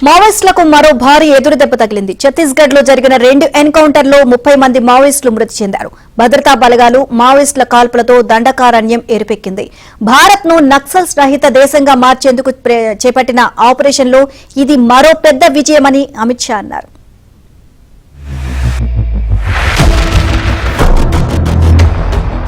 మావోయిస్టులకు మరో భారీ ఎదురుదెబ్బ తగిలింది. ఛత్తీస్గఢ్ లో జరిగిన 2 ఎన్కౌంటర్లో 30 మంది మావోయిస్టులు మృతి చెందారు. భద్రతా బలగాలు మావోయిస్టుల కాల్పులతో దండకారణ్యం ఏర్పెక్కింది. భారత్ ను నక్సల్స్ రహిత దేశంగా మార్చేందుకు చేపట్టిన ఆపరేషన్ లో ఇది మరో పెద్ద విజయమని అమిత్ షా అన్నారు.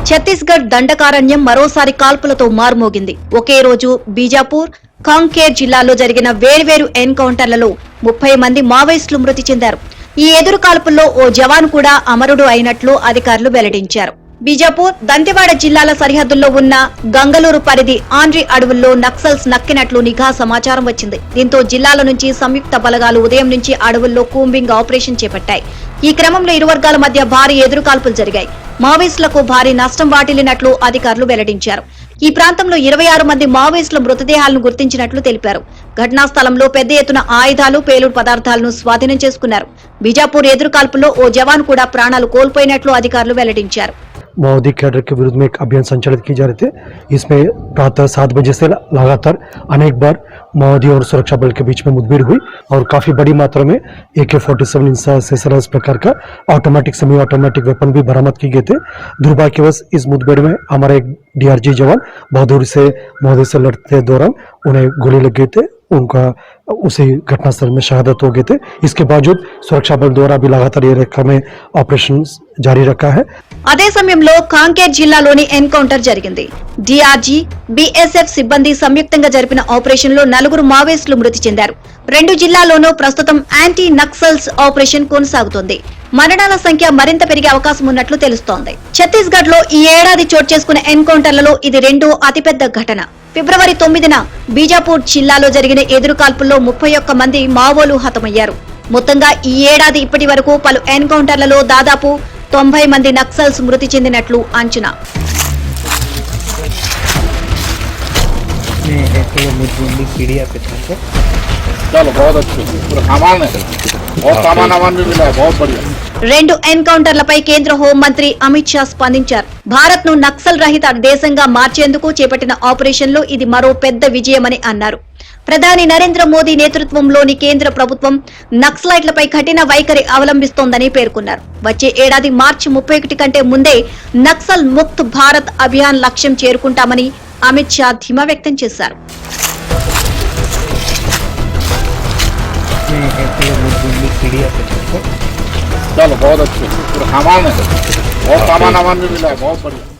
ఛత్తీస్గఢ్ దండకారణ్యం మరోసారి కాల్పులతో మార్మోగింది. ఒకే రోజు బీజాపూర్, కాంకేర్ జిల్లాలో జరిగిన వేర్వేరు ఎన్కౌంటర్లలో 30 మంది మావోయిస్టులు మృతి చెందారు. ఈ ఎదురు కాల్పుల్లో ఓ జవాన్ కూడా అమరుడు అయినట్లు అధికారులు వెల్లడించారు. బీజాపూర్, దంతెవాడ జిల్లాల సరిహద్దుల్లో ఉన్న గంగలూరు పరిధి ఆండ్రి అడవుల్లో నక్సల్స్ నక్కినట్లు నిఘా సమాచారం వచ్చింది. దీంతో జిల్లాల నుంచి సంయుక్త బలగాలు ఉదయం నుంచి అడవుల్లో కూంబింగ్ ఆపరేషన్ చేపట్టాయి. ఈ క్రమంలో ఇరు వర్గాల మధ్య భారీ ఎదురు కాల్పులు జరిగాయి. మావోయిస్టులకు భారీ నష్టం వాటిల్లినట్లు అధికారులు వెల్లడించారు. ఈ ప్రాంతంలో 26 మంది మావోయిస్టుల మృతదేహాలను గుర్తించినట్లు తెలిపారు. ఘటనా స్థలంలో పెద్ద ఎత్తున ఆయుధాలు, పేలుడు పదార్థాలను స్వాధీనం చేసుకున్నారు. బీజాపూర్ ఎదురు కాల్పుల్లో ఓ జవాన్ కూడా ప్రాణాలు కోల్పోయినట్లు అధికారులు వెల్లడించారు. माओवादी कैडर के विरुद्ध में एक अभियान संचालित की जा रही थी। इसमें प्रातः 7 बजे से लगातार अनेक बार माओवादी और सुरक्षा बल के बीच में मुठभेड़ हुई और काफी बड़ी मात्रा में AK-47 इस प्रकार का ऑटोमेटिक सेमी ऑटोमेटिक वेपन भी बरामद किए गए थे। दुर्भाग्यवश इस मुठभेड़ में हमारा एक DRG जवान बहादुरी से माओवादी से लड़ते दौरान उन्हें गोली लग गई थे। उनका उसी घटनास्थल में शहादत हो गए थे। इसके बावजूद सुरक्षा बल द्वारा भी लगातार ये रेखा में ऑपरेशन जारी रखा है। అదే సమయంలో కాంకేర్ జిల్లాలోని ఎన్కౌంటర్ జరిగింది. DRG, BSF సిబ్బంది సంయుక్తంగా జరిపిన ఆపరేషన్ లో 4 మావోయిస్టులు మృతి చెందారు. 2 జిల్లాల్లోనూ ప్రస్తుతం యాంటీ నక్సల్స్ ఆపరేషన్ కొనసాగుతోంది. మరణాల సంఖ్య మరింత పెరిగే అవకాశం ఉన్నట్లు తెలుస్తోంది. ఛత్తీస్గఢ్ లో ఈ ఏడాది చోటు చేసుకున్న ఎన్కౌంటర్లలో ఇది 2వ అతిపెద్ద ఘటన. ఫిబ్రవరి 9న బీజాపూర్ జిల్లాలో జరిగిన ఎదురు కాల్పుల్లో 31 మంది మావోలు హతమయ్యారు. మొత్తంగా ఈ ఏడాది ఇప్పటి వరకు పలు ఎన్కౌంటర్లలో దాదాపు 90 మంది నక్సల్స్ మృతి చెందినట్లు అంచనా. రెండు ఎన్కౌంటర్లపై కేంద్ర హోంమంత్రి అమిత్ షా స్పందించారు. భారత్ ను నక్సల్ రహిత దేశంగా మార్చేందుకు చేపట్టిన ఆపరేషన్ లో ఇది మరో పెద్ద విజయమని అన్నారు. ప్రధాని నరేంద్ర మోదీ నేతృత్వంలోని కేంద్ర ప్రభుత్వం నక్సలైట్లపై కఠిన వైఖరి అవలంబిస్తోందని పేర్కొన్నారు. వచ్చే ఏడాది మార్చి 31 కంటే ముందే నక్సల్ ముక్త్ భారత్ అభియాన్ లక్ష్యం చేరుకుంటామని అమిత్ షా ధీమా వ్యక్తం చేశారు. चलो बहुत अच्छे, सामान है, बहुत सामान भी मिला है, बहुत बढ़िया।